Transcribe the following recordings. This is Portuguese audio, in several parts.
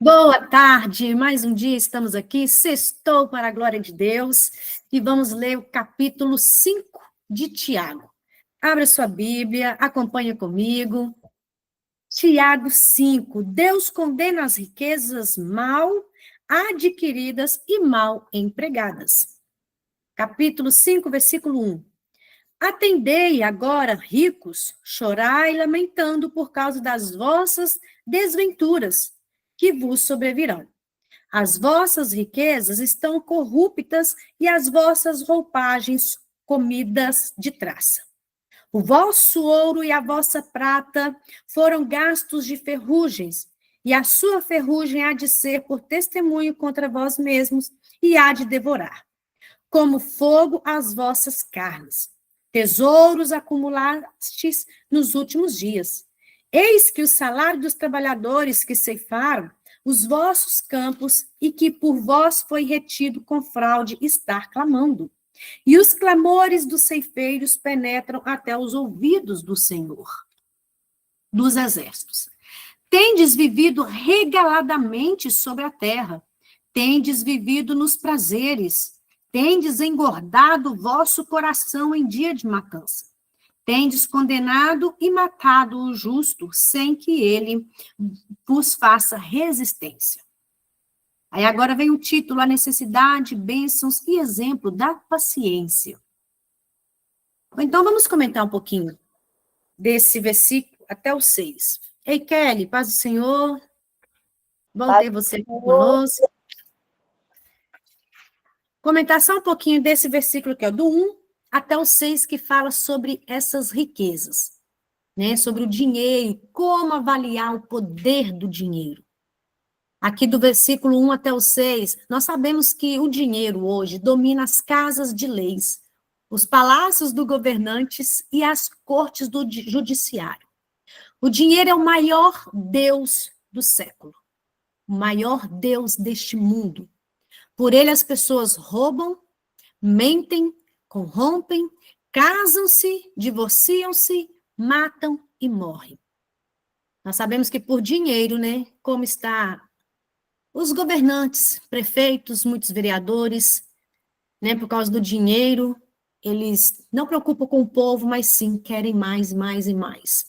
Boa tarde, mais um dia estamos aqui, sextou para a glória de Deus, e vamos ler o capítulo 5 de Tiago. Abra sua Bíblia, acompanha comigo. Tiago 5, Deus condena as riquezas mal adquiridas e mal empregadas. Capítulo 5, versículo 1. Atendei agora, ricos, chorai lamentando por causa das vossas desventuras, que vos sobrevirão. As vossas riquezas estão corruptas e as vossas roupagens comidas de traça. O vosso ouro e a vossa prata foram gastos de ferrugens, e a sua ferrugem há de ser por testemunho contra vós mesmos e há de devorar, como fogo as vossas carnes. Tesouros acumulastes nos últimos dias. Eis que o salário dos trabalhadores que ceifaram os vossos campos e que por vós foi retido com fraude está clamando. E os clamores dos ceifeiros penetram até os ouvidos do Senhor dos exércitos. Tendes vivido regaladamente sobre a terra, tendes vivido nos prazeres, tendes engordado o vosso coração em dia de matança. Tendes condenado e matado o justo, sem que ele vos faça resistência. Aí agora vem o título, a necessidade, bênçãos e exemplo da paciência. Então vamos comentar um pouquinho desse versículo até o 6. Ei, Kelly, paz do Senhor. Bom ter você aqui conosco. Comentar só um pouquinho desse versículo que é do 1 até o 6, que fala sobre essas riquezas, né? Sobre o dinheiro, como avaliar o poder do dinheiro. Aqui do versículo 1 até o 6, nós sabemos que o dinheiro hoje domina as casas de leis, os palácios dos governantes e as cortes do judiciário. O dinheiro é o maior Deus do século, o maior Deus deste mundo. Por ele as pessoas roubam, mentem, corrompem, casam-se, divorciam-se, matam e morrem. Nós sabemos que por dinheiro, né, como está os governantes, prefeitos, muitos vereadores, né, por causa do dinheiro, eles não preocupam com o povo, mas sim querem mais, mais e mais.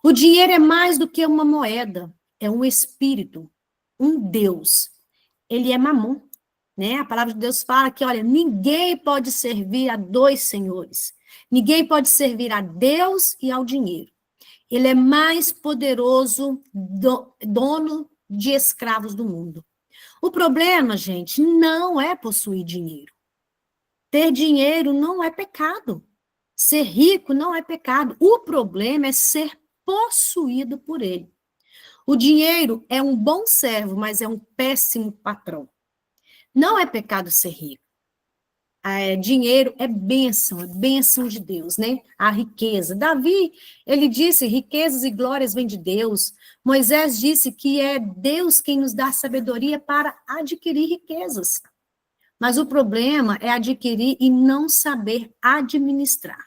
O dinheiro é mais do que uma moeda, é um espírito, um Deus. Ele é Mamon, né? A palavra de Deus fala que, olha, ninguém pode servir a dois senhores. Ninguém pode servir a Deus e ao dinheiro. Ele é mais poderoso dono de escravos do mundo. O problema, gente, não é possuir dinheiro. Ter dinheiro não é pecado. Ser rico não é pecado. O problema é ser possuído por ele. O dinheiro é um bom servo, mas é um péssimo patrão. Não é pecado ser rico. Dinheiro é bênção de Deus, né? A riqueza. Davi, ele disse, riquezas e glórias vêm de Deus. Moisés disse que é Deus quem nos dá sabedoria para adquirir riquezas. Mas o problema é adquirir e não saber administrar.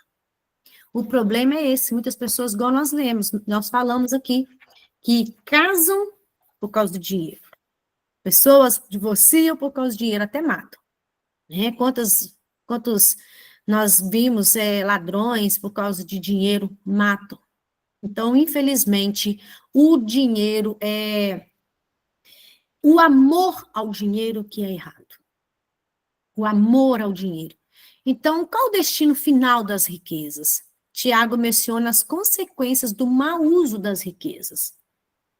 O problema é esse. Muitas pessoas, igual nós falamos aqui, que casam por causa do dinheiro. Pessoas divorciam por causa do dinheiro, até matam. Né? Quantos nós vimos ladrões por causa de dinheiro matam. Então, infelizmente, o dinheiro o amor ao dinheiro que é errado. O amor ao dinheiro. Então, qual o destino final das riquezas? Tiago menciona as consequências do mau uso das riquezas.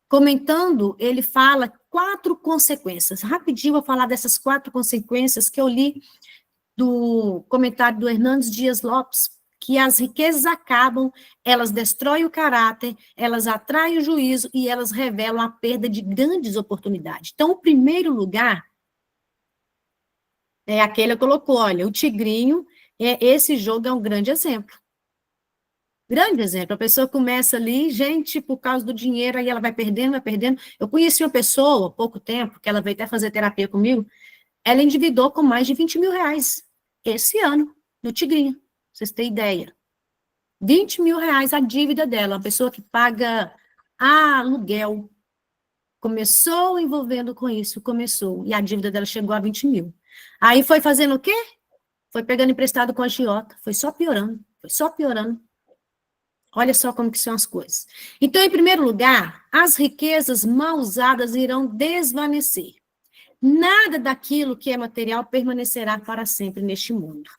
Comentando, ele fala 4 consequências. Rapidinho, vou falar dessas 4 consequências que eu li do comentário do Hernandes Dias Lopes, que as riquezas acabam, elas destroem o caráter, elas atraem o juízo e elas revelam a perda de grandes oportunidades. Então, o primeiro lugar é aquele que colocou, olha, o tigrinho, esse jogo é um grande exemplo. Grande exemplo, a pessoa começa ali, gente, por causa do dinheiro, aí ela vai perdendo, vai perdendo. Eu conheci uma pessoa, há pouco tempo, que ela veio até fazer terapia comigo, ela endividou com mais de 20 mil reais, esse ano, no Tigrinho, pra vocês terem ideia. 20 mil reais a dívida dela, uma pessoa que paga aluguel. Começou envolvendo com isso, começou. E a dívida dela chegou a 20 mil. Aí foi fazendo o quê? Foi pegando emprestado com a agiota. Foi só piorando, foi só piorando. Olha só como que são as coisas. Então, em primeiro lugar, as riquezas mal usadas irão desvanecer. Nada daquilo que é material permanecerá para sempre neste mundo.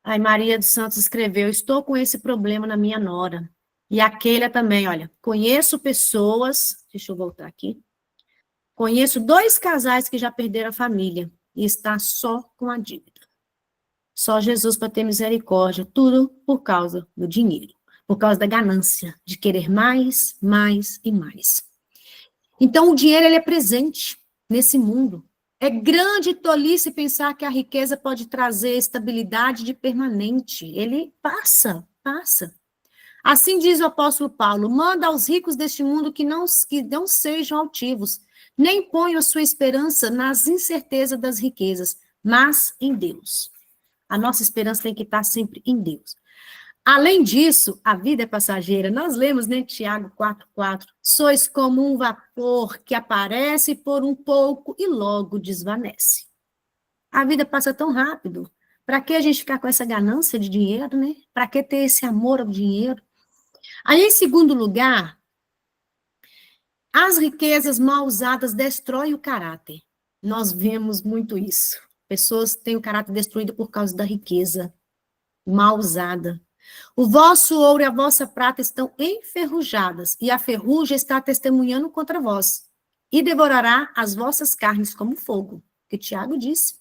Aí Maria dos Santos escreveu, estou com esse problema na minha nora. E a Keila também, olha, conheço pessoas, deixa eu voltar aqui, conheço 2 casais que já perderam a família e está só com a dívida. Só Jesus para ter misericórdia, tudo por causa do dinheiro, por causa da ganância, de querer mais, mais e mais. Então, o dinheiro, ele é presente nesse mundo. É grande tolice pensar que a riqueza pode trazer estabilidade de permanente. Ele passa, passa. Assim diz o apóstolo Paulo, manda aos ricos deste mundo que não sejam altivos, nem ponham a sua esperança nas incertezas das riquezas, mas em Deus. A nossa esperança tem que estar sempre em Deus. Além disso, a vida é passageira. Nós lemos, né, Tiago 4,4. Sois como um vapor que aparece por um pouco e logo desvanece. A vida passa tão rápido. Para que a gente ficar com essa ganância de dinheiro, né? Para que ter esse amor ao dinheiro? Aí, em segundo lugar, as riquezas mal usadas destroem o caráter. Nós vemos muito isso. Pessoas têm o caráter destruído por causa da riqueza mal usada. O vosso ouro e a vossa prata estão enferrujadas, e a ferrugem está testemunhando contra vós, e devorará as vossas carnes como fogo, que Tiago disse.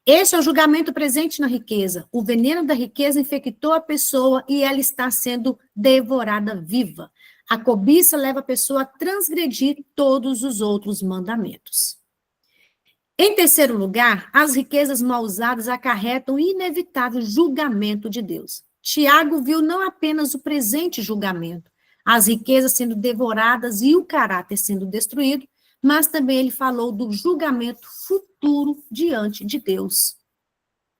Este é o julgamento presente na riqueza. O veneno da riqueza infectou a pessoa e ela está sendo devorada viva. A cobiça leva a pessoa a transgredir todos os outros mandamentos. Em terceiro lugar, as riquezas mal usadas acarretam o inevitável julgamento de Deus. Tiago viu não apenas o presente julgamento, as riquezas sendo devoradas e o caráter sendo destruído, mas também ele falou do julgamento futuro diante de Deus.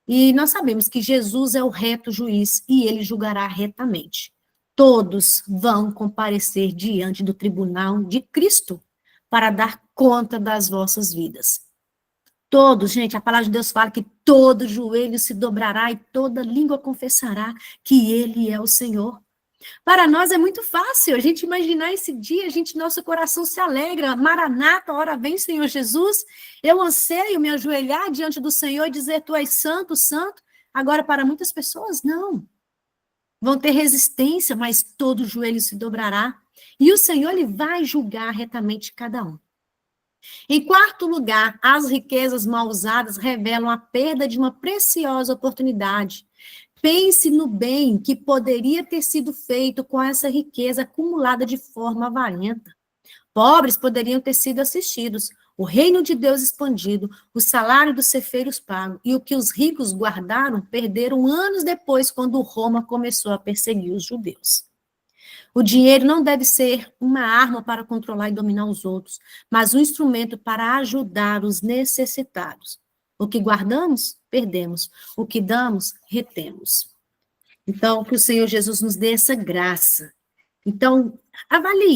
E nós sabemos que Jesus é o reto juiz e ele julgará retamente. Todos vão comparecer diante do tribunal de Cristo para dar conta das vossas vidas. Todos, gente, a palavra de Deus fala que todo joelho se dobrará e toda língua confessará que ele é o Senhor. Para nós é muito fácil a gente imaginar esse dia, nosso coração se alegra. Maranata, hora vem, Senhor Jesus. Eu anseio me ajoelhar diante do Senhor e dizer, tu és santo, santo. Agora, para muitas pessoas, não. Vão ter resistência, mas todo joelho se dobrará. E o Senhor, ele vai julgar retamente cada um. Em quarto lugar, as riquezas mal usadas revelam a perda de uma preciosa oportunidade. Pense no bem que poderia ter sido feito com essa riqueza acumulada de forma avarenta. Pobres poderiam ter sido assistidos, o reino de Deus expandido, o salário dos cefeiros pago, e o que os ricos guardaram, perderam anos depois, quando Roma começou a perseguir os judeus. O dinheiro não deve ser uma arma para controlar e dominar os outros, mas um instrumento para ajudar os necessitados. O que guardamos, perdemos. O que damos, retemos. Então, que o Senhor Jesus nos dê essa graça. Então,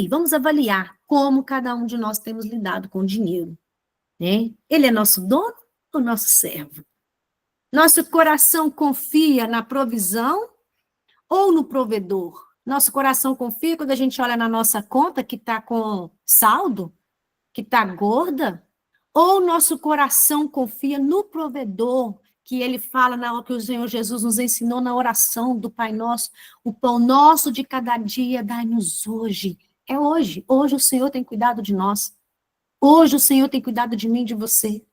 vamos avaliar como cada um de nós temos lidado com o dinheiro. Né? Ele é nosso dono ou nosso servo? Nosso coração confia na provisão ou no provedor? Nosso coração confia quando a gente olha na nossa conta que está com saldo, que está gorda? Ou nosso coração confia no provedor, que ele fala que o Senhor Jesus nos ensinou na oração do Pai Nosso, o pão nosso de cada dia dai-nos hoje. É hoje. Hoje o Senhor tem cuidado de nós. Hoje o Senhor tem cuidado de mim e de você.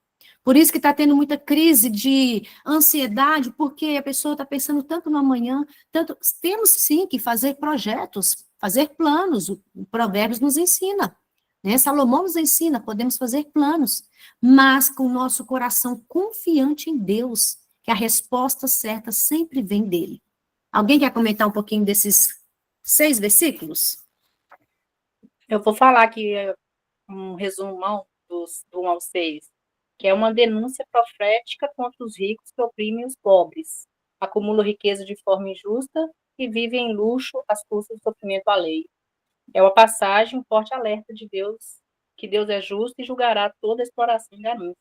Por isso que está tendo muita crise de ansiedade, porque a pessoa está pensando tanto no amanhã, temos sim que fazer projetos, fazer planos, o Provérbios nos ensina, né? Salomão nos ensina, podemos fazer planos, mas com o nosso coração confiante em Deus, que a resposta certa sempre vem dele. Alguém quer comentar um pouquinho desses 6 versículos? Eu vou falar aqui um resumão do 1 ao 6, que é uma denúncia profética contra os ricos que oprimem os pobres, acumulam riqueza de forma injusta e vivem em luxo às custas do sofrimento alheio. É uma passagem, um forte alerta de Deus, que Deus é justo e julgará toda exploração e ganância.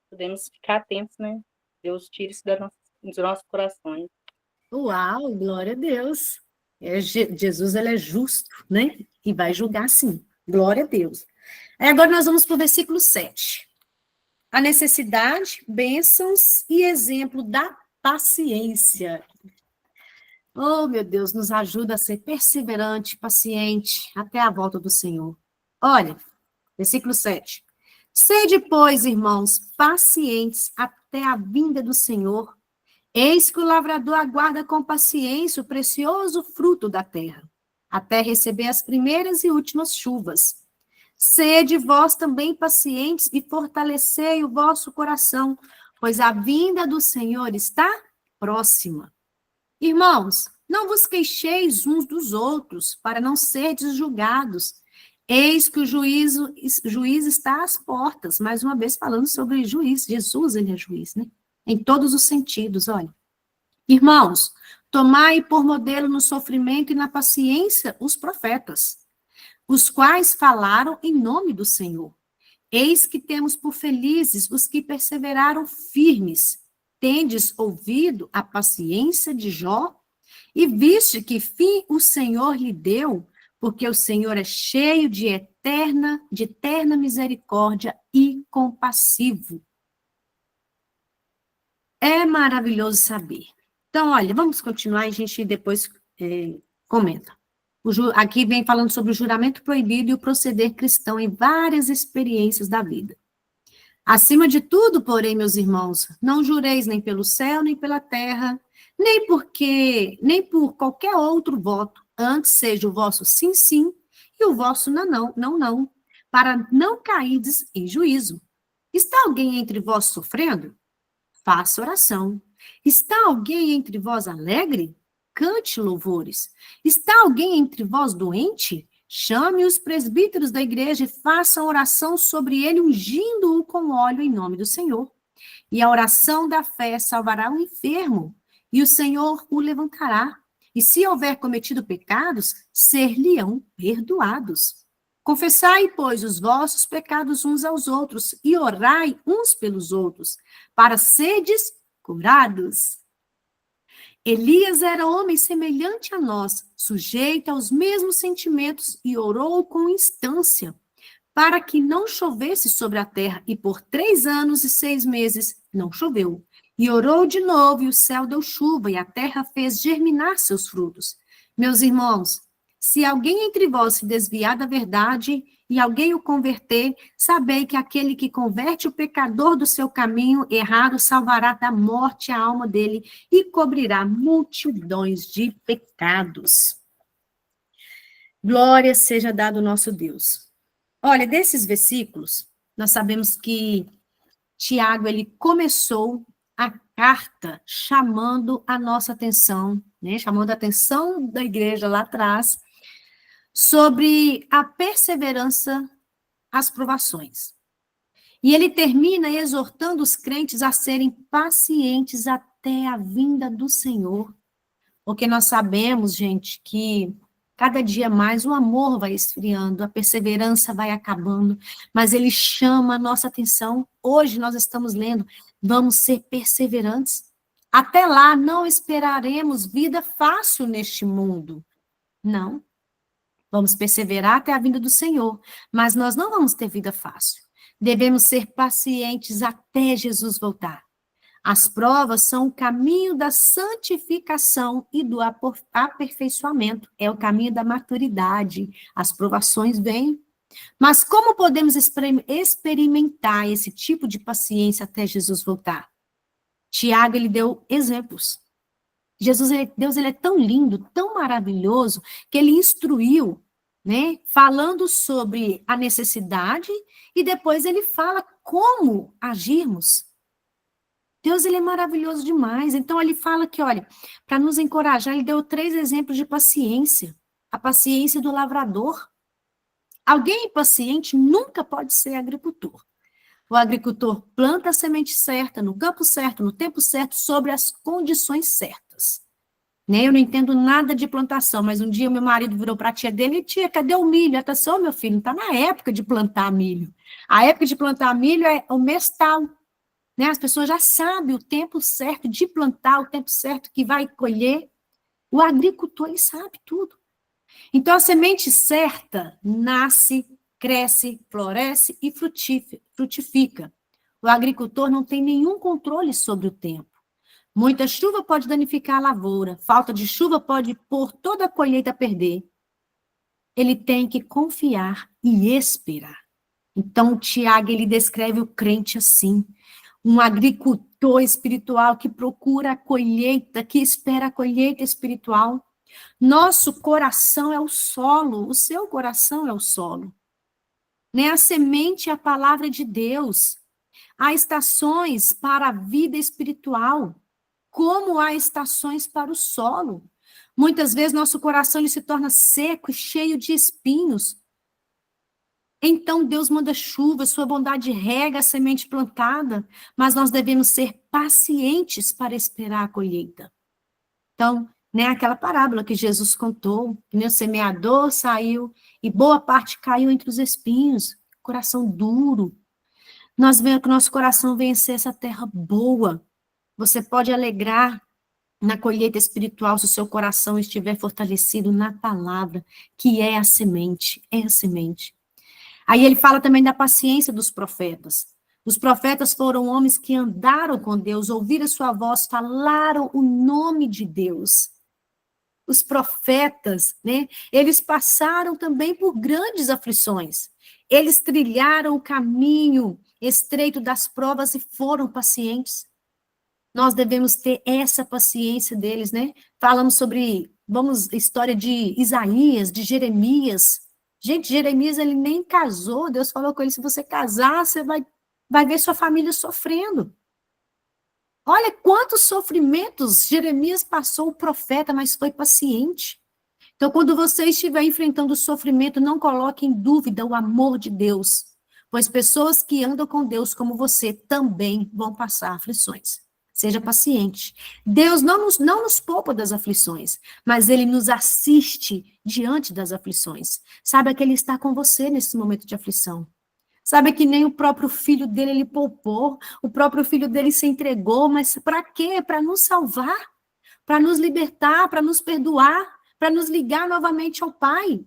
Podemos ficar atentos, né? Deus tire isso dos nossos corações. Uau, glória a Deus. Jesus, ele é justo, né? E vai julgar sim. Glória a Deus. Aí agora nós vamos para o versículo 7. A necessidade, bênçãos e exemplo da paciência. Oh, meu Deus, nos ajuda a ser perseverante, paciente, até a volta do Senhor. Olha, versículo 7. Sede, pois, irmãos, pacientes até a vinda do Senhor. Eis que o lavrador aguarda com paciência o precioso fruto da terra, até receber as primeiras e últimas chuvas. Sede vós também pacientes e fortalecei o vosso coração, pois a vinda do Senhor está próxima. Irmãos, não vos queixeis uns dos outros, para não serdes julgados. Eis que o juiz está às portas. Mais uma vez falando sobre juiz. Jesus, ele é juiz, né? Em todos os sentidos, olha. Irmãos, tomai por modelo no sofrimento e na paciência os profetas, os quais falaram em nome do Senhor. Eis que temos por felizes os que perseveraram firmes. Tendes ouvido a paciência de Jó? E viste que fim o Senhor lhe deu, porque o Senhor é cheio de eterna misericórdia e compassivo. É maravilhoso saber. Então, olha, vamos continuar e a gente depois comenta. Aqui vem falando sobre o juramento proibido e o proceder cristão em várias experiências da vida. Acima de tudo, porém, meus irmãos, não jureis nem pelo céu, nem pela terra, nem por qualquer outro voto, antes seja o vosso sim, sim, e o vosso não, não, não, para não cairdes em juízo. Está alguém entre vós sofrendo? Faça oração. Está alguém entre vós alegre? Cante louvores. Está alguém entre vós doente? Chame os presbíteros da igreja e façam oração sobre ele, ungindo-o com óleo em nome do Senhor. E a oração da fé salvará o enfermo, e o Senhor o levantará. E se houver cometido pecados, ser-lhe-ão perdoados. Confessai, pois, os vossos pecados uns aos outros, e orai uns pelos outros, para serdes curados. Elias era homem semelhante a nós, sujeito aos mesmos sentimentos, e orou com instância, para que não chovesse sobre a terra, e por 3 anos e 6 meses não choveu. E orou de novo, e o céu deu chuva, e a terra fez germinar seus frutos. Meus irmãos, se alguém entre vós se desviar da verdade e alguém o converter, sabei que aquele que converte o pecador do seu caminho errado salvará da morte a alma dele e cobrirá multidões de pecados. Glória seja dado ao nosso Deus. Olha, desses versículos, nós sabemos que Tiago, ele começou a carta chamando a nossa atenção, né? Chamando a atenção da igreja lá atrás, sobre a perseverança às provações. E ele termina exortando os crentes a serem pacientes até a vinda do Senhor. Porque nós sabemos, gente, que cada dia mais o amor vai esfriando, a perseverança vai acabando, mas ele chama a nossa atenção. Hoje nós estamos lendo, vamos ser perseverantes. Até lá não esperaremos vida fácil neste mundo. Não. Vamos perseverar até a vinda do Senhor, mas nós não vamos ter vida fácil. Devemos ser pacientes até Jesus voltar. As provas são o caminho da santificação e do aperfeiçoamento. É o caminho da maturidade. As provações vêm. Mas como podemos experimentar esse tipo de paciência até Jesus voltar? Tiago, ele deu exemplos. Deus, ele é tão lindo, tão maravilhoso, que ele instruiu, né, falando sobre a necessidade, e depois ele fala como agirmos. Deus, ele é maravilhoso demais. Então, ele fala que, olha, para nos encorajar, ele deu 3 exemplos de paciência. A paciência do lavrador. Alguém impaciente nunca pode ser agricultor. O agricultor planta a semente certa, no campo certo, no tempo certo, sobre as condições certas. né? Eu não entendo nada de plantação, mas um dia meu marido virou para a tia dele, tia, cadê o milho? Ela disse, ô, meu filho, não está na época de plantar milho. A época de plantar milho é o mês tal, né? As pessoas já sabem o tempo certo de plantar, o tempo certo que vai colher. O agricultor, ele sabe tudo. Então, a semente certa nasce, cresce, floresce e frutifica. O agricultor não tem nenhum controle sobre o tempo. Muita chuva pode danificar a lavoura, falta de chuva pode pôr toda a colheita a perder. Ele tem que confiar e esperar. Então, o Tiago, ele descreve o crente assim, um agricultor espiritual que procura a colheita, que espera a colheita espiritual. Nosso coração é o solo, o seu coração é o solo. Né? A semente é a palavra de Deus. Há estações para a vida espiritual, como há estações para o solo. Muitas vezes nosso coração ele se torna seco e cheio de espinhos. Então Deus manda chuva, sua bondade rega a semente plantada, mas nós devemos ser pacientes para esperar a colheita. Então, né, aquela parábola que Jesus contou, que o semeador saiu e boa parte caiu entre os espinhos, coração duro. Nós vemos que o nosso coração vencer essa terra boa. Você pode alegrar na colheita espiritual se o seu coração estiver fortalecido na palavra, que é a semente, é a semente. Aí ele fala também da paciência dos profetas. Os profetas foram homens que andaram com Deus, ouviram sua voz, falaram o nome de Deus. Os profetas, né, eles passaram também por grandes aflições. Eles trilharam o caminho estreito das provas e foram pacientes. Nós devemos ter essa paciência deles, né? Falamos sobre, história de Isaías, de Jeremias. Gente, Jeremias, ele nem casou. Deus falou com ele, se você casar, você vai ver sua família sofrendo. Olha quantos sofrimentos Jeremias passou, o profeta, mas foi paciente. Então, quando você estiver enfrentando o sofrimento, não coloque em dúvida o amor de Deus, pois pessoas que andam com Deus como você também vão passar aflições. Seja paciente. Deus não nos poupa das aflições, mas Ele nos assiste diante das aflições. Saiba que Ele está com você nesse momento de aflição. Sabe que nem o próprio filho dele ele poupou, o próprio filho dele se entregou, mas para quê? Para nos salvar, para nos libertar, para nos perdoar, para nos ligar novamente ao Pai.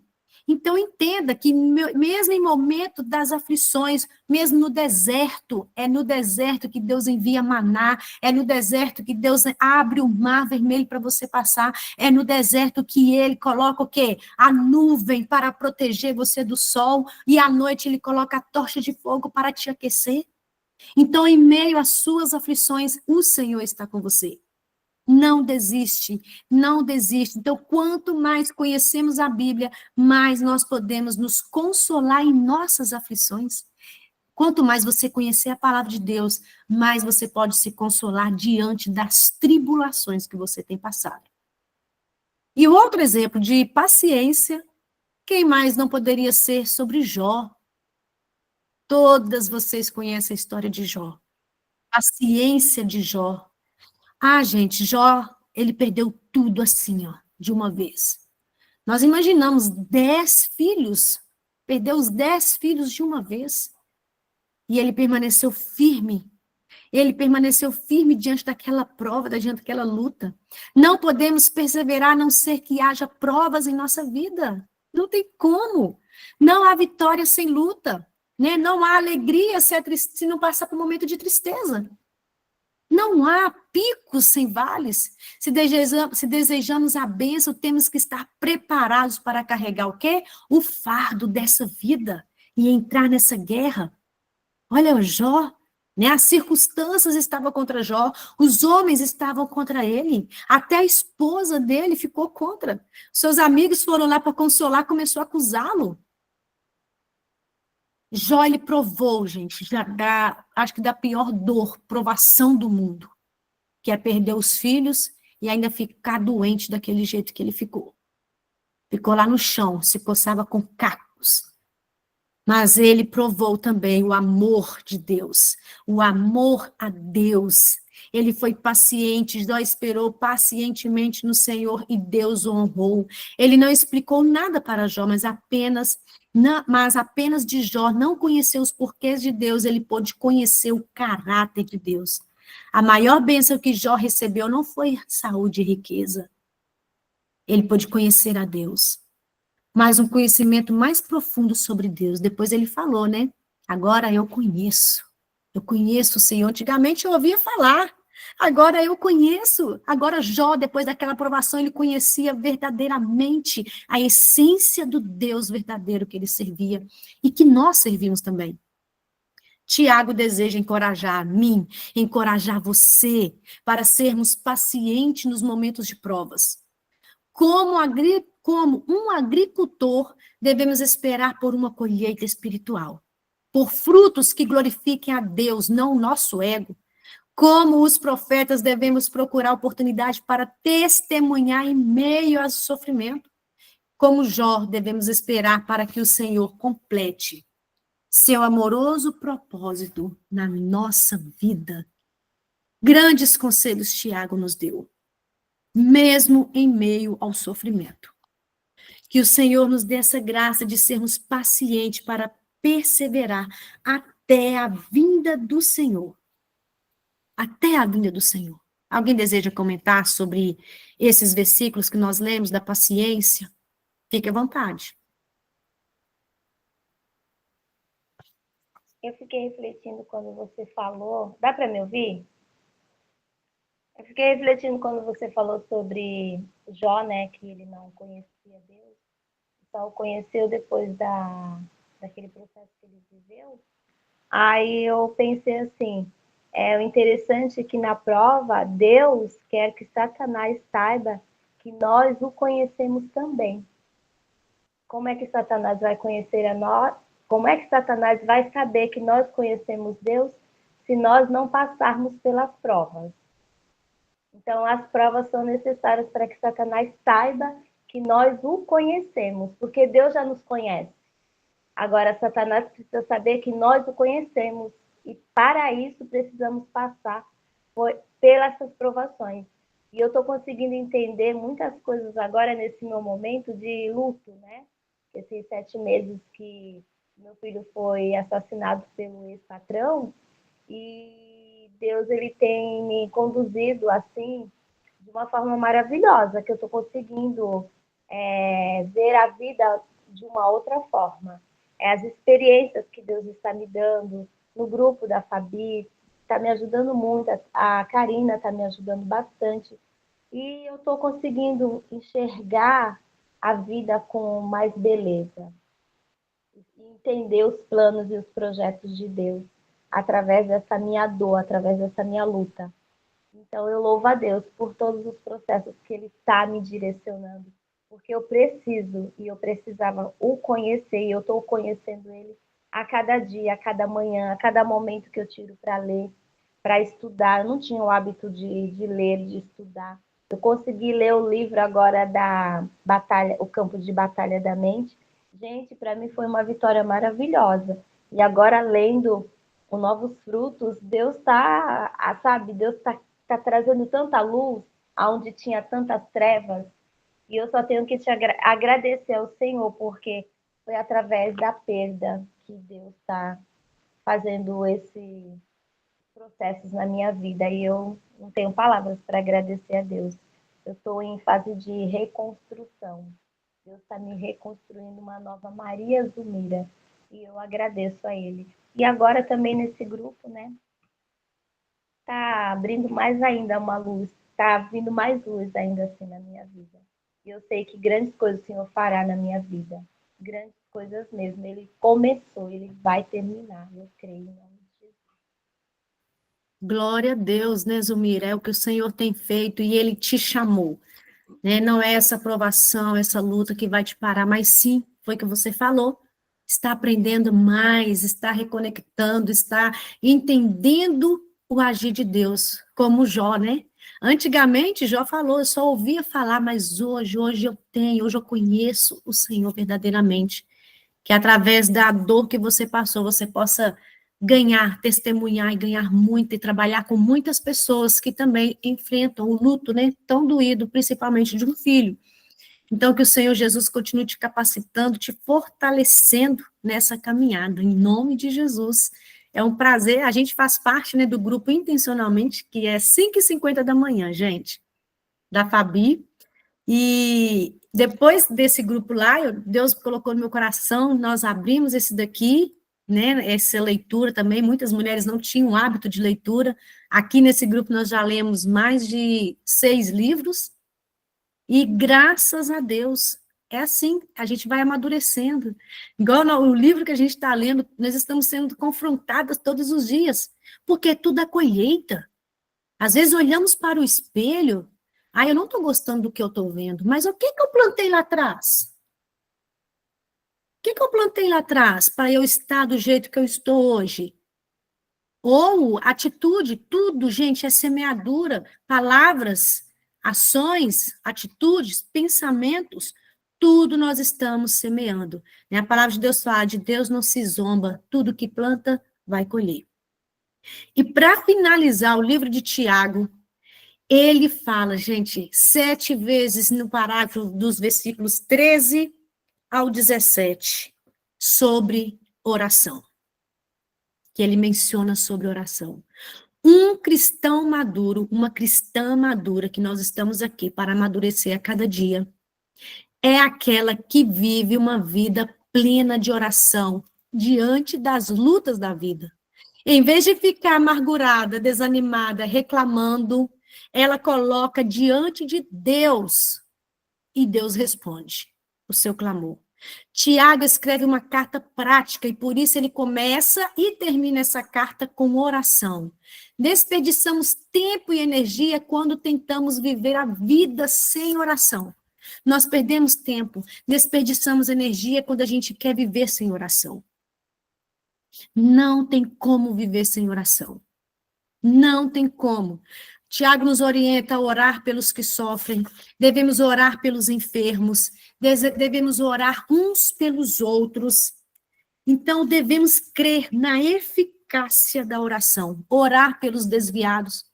Então entenda que mesmo em momento das aflições, mesmo no deserto, é no deserto que Deus envia maná, é no deserto que Deus abre o mar vermelho para você passar, é no deserto que Ele coloca o quê? A nuvem para proteger você do sol, e à noite Ele coloca a tocha de fogo para te aquecer. Então, em meio às suas aflições, o Senhor está com você. Não desiste, não desiste. Então, quanto mais conhecemos a Bíblia, mais nós podemos nos consolar em nossas aflições. Quanto mais você conhecer a palavra de Deus, mais você pode se consolar diante das tribulações que você tem passado. E o outro exemplo de paciência, quem mais não poderia ser sobre Jó? Todas vocês conhecem a história de Jó. Paciência de Jó. Ah, gente, Jó, ele perdeu tudo assim, ó, de uma vez. Nós imaginamos 10 filhos, perdeu os 10 filhos de uma vez. E ele permaneceu firme. Ele permaneceu firme diante daquela prova, diante daquela luta. Não podemos perseverar a não ser que haja provas em nossa vida. Não tem como. Não há vitória sem luta. Né? Não há alegria se não passar por um momento de tristeza. Não há picos sem vales. Se desejamos a bênção, temos que estar preparados para carregar o quê? O fardo dessa vida e entrar nessa guerra. Olha o Jó, né? As circunstâncias estavam contra Jó, os homens estavam contra ele, até a esposa dele ficou contra. Seus amigos foram lá para consolar, começou a acusá-lo. Jó, ele provou, gente, acho que da pior dor, provação do mundo, que é perder os filhos e ainda ficar doente daquele jeito que ele ficou. Ficou lá no chão, se coçava com cacos. Mas ele provou também o amor de Deus, o amor a Deus. Ele foi paciente, Jó esperou pacientemente no Senhor e Deus o honrou. Ele não explicou nada para Jó, mas apenas de Jó não conhecer os porquês de Deus, ele pôde conhecer o caráter de Deus. A maior bênção que Jó recebeu não foi saúde e riqueza. Ele pôde conhecer a Deus. Mas um conhecimento mais profundo sobre Deus. Depois ele falou, né? Agora eu conheço. Eu conheço o Senhor. Antigamente eu ouvia falar. Agora eu conheço. Agora Jó, depois daquela aprovação, ele conhecia verdadeiramente a essência do Deus verdadeiro que ele servia e que nós servimos também. Tiago deseja encorajar a mim, encorajar você para sermos pacientes nos momentos de provas. Como um agricultor, devemos esperar por uma colheita espiritual, por frutos que glorifiquem a Deus, não o nosso ego. Como os profetas, devemos procurar oportunidade para testemunhar em meio ao sofrimento. Como Jó, devemos esperar para que o Senhor complete seu amoroso propósito na nossa vida. Grandes conselhos Tiago nos deu, mesmo em meio ao sofrimento. Que o Senhor nos dê essa graça de sermos pacientes para perseverar até a vinda do Senhor. Até a vinda do Senhor. Alguém deseja comentar sobre esses versículos que nós lemos da paciência? Fique à vontade. Eu fiquei refletindo quando você falou. Dá para me ouvir? Eu fiquei refletindo quando você falou sobre Jó, né? Que ele não conhecia Deus. Só o conheceu depois daquele processo que ele viveu. Aí eu pensei assim, o interessante é que na prova, Deus quer que Satanás saiba que nós o conhecemos também. Como é que Satanás vai conhecer a nós? Como é que Satanás vai saber que nós conhecemos Deus se nós não passarmos pelas provas? Então, as provas são necessárias para que Satanás saiba que nós o conhecemos, porque Deus já nos conhece. Agora, Satanás precisa saber que nós o conhecemos e, para isso, precisamos passar pelas provações. E eu estou conseguindo entender muitas coisas agora nesse meu momento de luto, né? Esses 7 meses que meu filho foi assassinado pelo ex-patrão, e Deus ele tem me conduzido assim de uma forma maravilhosa, que eu estou conseguindo ver a vida de uma outra forma. As experiências que Deus está me dando no grupo da Fabi está me ajudando muito, a Karina está me ajudando bastante, e eu estou conseguindo enxergar a vida com mais beleza, entender os planos e os projetos de Deus através dessa minha dor, através dessa minha luta. Então eu louvo a Deus por todos os processos que Ele está me direcionando, porque eu preciso e eu precisava o conhecer, e eu estou conhecendo Ele a cada dia, a cada manhã, a cada momento que eu tiro para ler, para estudar. Eu não tinha o hábito de ler, de estudar. Eu consegui ler o livro agora da Batalha, O Campo de Batalha da Mente. Gente, para mim foi uma vitória maravilhosa. E agora, lendo os Novos Frutos, Deus está, sabe, Deus está trazendo tanta luz aonde tinha tantas trevas. E eu só tenho que te agradecer ao Senhor, porque foi através da perda que Deus está fazendo esses processos na minha vida. E eu não tenho palavras para agradecer a Deus. Eu estou em fase de reconstrução. Deus está me reconstruindo uma nova Maria Zumira. E eu agradeço a Ele. E agora também nesse grupo, né? Está abrindo mais ainda uma luz. Está vindo mais luz ainda assim na minha vida. E eu sei que grandes coisas o Senhor fará na minha vida. Grandes coisas mesmo. Ele começou, Ele vai terminar. Eu creio em nome de Jesus. Glória a Deus, né, Zumira? É o que o Senhor tem feito e Ele te chamou. Né? Não é essa provação, essa luta que vai te parar, mas sim, foi o que você falou. Está aprendendo mais, está reconectando, está entendendo o agir de Deus, como Jó, né? Antigamente, Jó falou, eu só ouvia falar, mas hoje hoje eu conheço o Senhor verdadeiramente. Que através da dor que você passou, você possa ganhar, testemunhar e ganhar muito, e trabalhar com muitas pessoas que também enfrentam o luto, né, tão doído, principalmente de um filho. Então, que o Senhor Jesus continue te capacitando, te fortalecendo nessa caminhada, em nome de Jesus. É um prazer, a gente faz parte, né, do grupo intencionalmente, que é 5h50 da manhã, gente, da Fabi, e depois desse grupo lá, Deus colocou no meu coração, nós abrimos esse daqui, né, essa leitura também, muitas mulheres não tinham hábito de leitura, aqui nesse grupo nós já lemos mais de 6 livros, e graças a Deus, é assim, a gente vai amadurecendo. Igual no livro que a gente está lendo, nós estamos sendo confrontadas todos os dias, porque tudo é colheita. Às vezes olhamos para o espelho, eu não estou gostando do que eu estou vendo, mas o que eu plantei lá atrás? O que eu plantei lá atrás para eu estar do jeito que eu estou hoje? Ou atitude, tudo, gente, é semeadura, palavras, ações, atitudes, pensamentos, tudo nós estamos semeando. A palavra de Deus fala, de Deus não se zomba, tudo que planta vai colher. E para finalizar o livro de Tiago, ele fala, gente, 7 vezes no parágrafo dos versículos 13 ao 17, sobre oração. Que ele menciona sobre oração. Um cristão maduro, uma cristã madura, que nós estamos aqui para amadurecer a cada dia, é aquela que vive uma vida plena de oração diante das lutas da vida. Em vez de ficar amargurada, desanimada, reclamando, ela coloca diante de Deus e Deus responde o seu clamor. Tiago escreve uma carta prática e por isso ele começa e termina essa carta com oração. Desperdiçamos tempo e energia quando tentamos viver a vida sem oração. Nós perdemos tempo, desperdiçamos energia quando a gente quer viver sem oração. Não tem como viver sem oração. Não tem como. Tiago nos orienta a orar pelos que sofrem, devemos orar pelos enfermos, devemos orar uns pelos outros. Então, devemos crer na eficácia da oração, orar pelos desviados.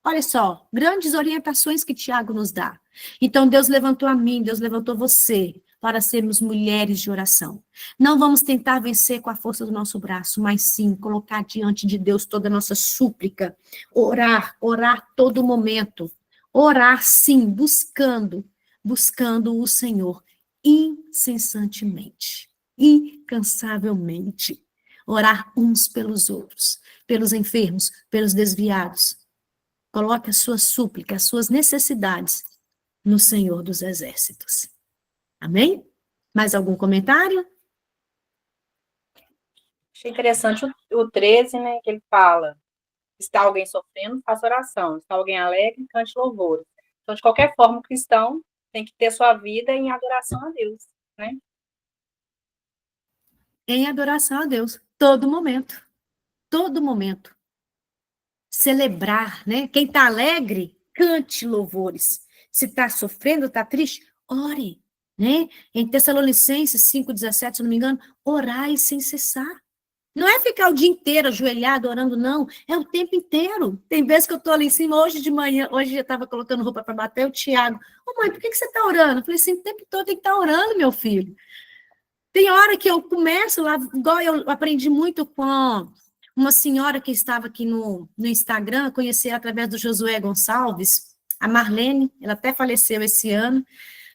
Olha só, grandes orientações que Tiago nos dá. Então, Deus levantou a mim, Deus levantou você, para sermos mulheres de oração. Não vamos tentar vencer com a força do nosso braço, mas sim colocar diante de Deus toda a nossa súplica, orar todo momento, orar sim, buscando o Senhor incessantemente, incansavelmente, orar uns pelos outros, pelos enfermos, pelos desviados. Coloque a sua súplica, as suas necessidades no Senhor dos Exércitos. Amém? Mais algum comentário? Achei interessante o 13, né, que ele fala, está alguém sofrendo, faça oração, está alguém alegre, cante louvores. Então, de qualquer forma, o cristão tem que ter sua vida em adoração a Deus, né? Em adoração a Deus, todo momento. Todo momento. Celebrar, né? Quem está alegre, cante louvores. Se está sofrendo, está triste, ore. Né? Em Tessalonicenses 5,17, se não me engano, orai sem cessar. Não é ficar o dia inteiro ajoelhado, orando, não. É o tempo inteiro. Tem vezes que eu estou ali em cima, hoje de manhã, hoje eu estava colocando roupa para bater, o Tiago, mãe, por que você está orando? Eu falei assim, o tempo todo tem que estar orando, meu filho. Tem hora que eu começo lá, igual eu aprendi muito com uma senhora que estava aqui no Instagram, conheci ela através do Josué Gonçalves, a Marlene, ela até faleceu esse ano,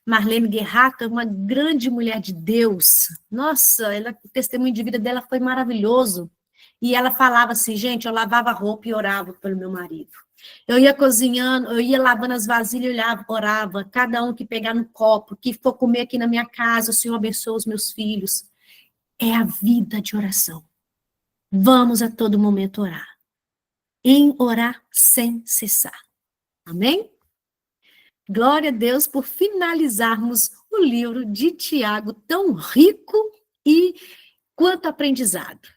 Marlene Guerrato, uma grande mulher de Deus. Nossa, o testemunho de vida dela foi maravilhoso. E ela falava assim, gente, eu lavava roupa e orava pelo meu marido. Eu ia cozinhando, eu ia lavando as vasilhas e orava. Cada um que pegar no copo, que for comer aqui na minha casa, o Senhor abençoe os meus filhos. É a vida de oração. Vamos a todo momento orar. Em orar sem cessar. Amém? Glória a Deus por finalizarmos o livro de Tiago, tão rico e quanto aprendizado.